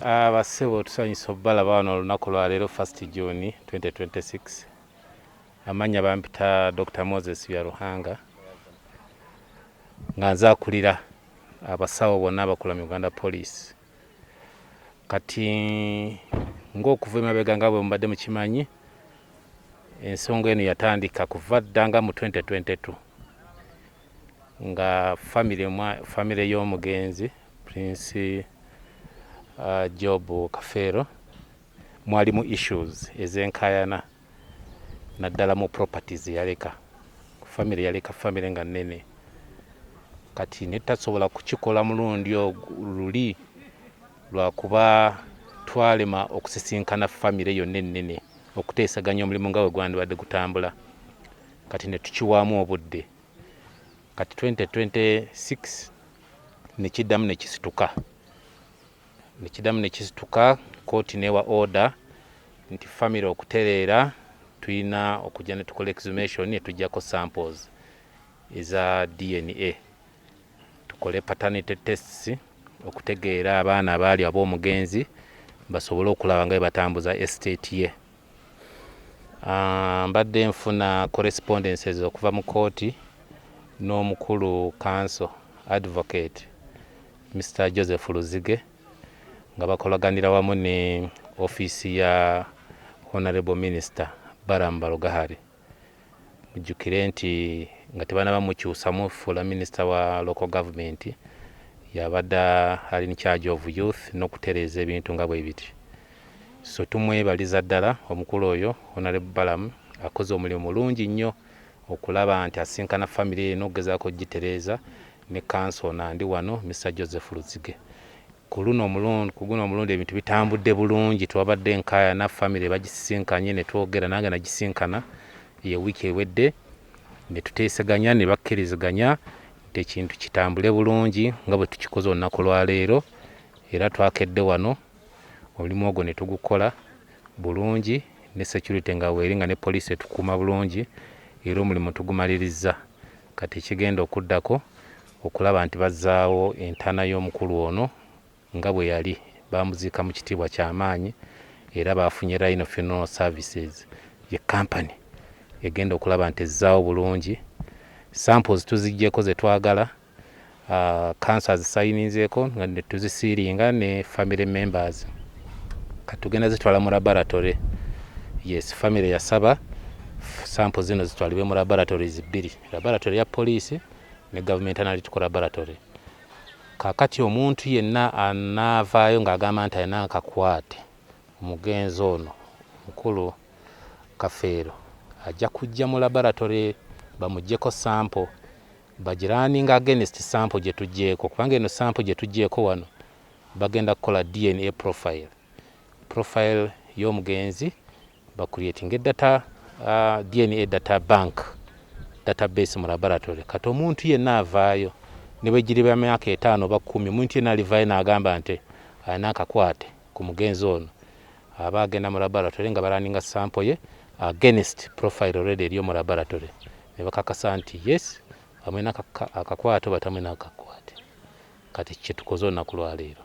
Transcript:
Abassebo tusanyusa obbalaba wano olunaku lwa leero 1 June 2026. Amanya bampita Dr. Moses Byaruhanga nga nze akulira abasawo bonna abakula mu Uganda Police. Kati ng'okuva emabega nga bwe mubadde mukimanyi, ensonga eno yatandika kuva ddanga mu 2022 nga famire y'omugenzi Prince Job Kafeero mwalimu issues ez'enkayana naddala mu properties yaleka. Famire yaleka famire nga nnene, kati netasobola kukikola mulundi luli lwakuba twalema okusisinkana famire yonna ennene okuteesaganya omulimu nga bwe gwandibadde gutambula. Kati ne tukiwaamu obudde, kati 2026 nekiddamu nekisituka kooti newa order nti famire okutereera tulina okujja ne tukola exhumation ne tujjako samples eza DNA, tukole paternity tests okutegeera abaana abaali ab'omugenzi basobole okulaba nga batambuza estate ye. Mbadde nfuna correspondences okuva mu kooti n'omukulu council advocate Mr. Joseph Luzige nga bakolaganira wamu ne office ya Honorable Minister Baramba Lugahari. Mujjukire nti nga tebanaba mukyusa mufuula Minister wa local government yabadde ali in charge of youth n'okutereeza ebintu nga bwe biti. So tumwebaliza ddala omukulu oyo Honorable Balamu akoze omulimu mulungi nnyo okulaba nti asinkana family eno okugezaako ogitereeza ne council nandi wano Mr. Joseph Luzige. Ku guno omulundi ebintu bitambudde bulungi, twabadde enkayana family bagisinkanye ne twogera nange nagisinkana ye wiiki ewedde ne tuteesaganya ne bakkiriziganya nti ekintu kitambule bulungi nga bwe tukikoze olunaku lwa leero, era twakedde wano omulimu ogwo ne tugukola bulungi ne security nga weeri nga ne police etukuuma bulungi, era omulimu tugumaliriza. Kati ekigenda okuddako okulaba nti bazzaawo entaana y'omukulu ono nga bwe yali, bamuziika mu kitiibwa ky'amaanyi, era bafunye Rhino Funeral Services ye company egenda okulaba nti ezzaawo bulungi. Samples tuziggyeko ze twagala, council zisayininzeeko nga ne tuzisiiringa ne family members. Kati tugenda zitwala mu laboratory. Yes, family yasaba samples zino zitwalibwe mu laboratories bbiri, laboratory ya police ne government analytical laboratory. Kakati omuntu yenna anaavaayo ng'agamba nti alina akakwate omugenzi ono mukulu Kafeero ajja kujja mu laboratory bamuggyeko sample bagiraaninga against sample gye tuggyeko, kubanga eno sample gye tuggyeko wano bagenda kukola DNA profile y'omugenzi bakuleetinga data DNA data bank database mu laboratory. Kati omuntu yenna avaayo ne bwe giri ba myaka 5 oba 10, omuntu yenna alivaayo n'agamba nti alina akakwate ku mugenzi ono aba agenda mu laboratory nga baraninga sample ye against profile already eri mu laboratory ne bakakasa nti yes amwena akakwate oba tamwena akakwate. Kati kye tukoze olunaku lwa leero.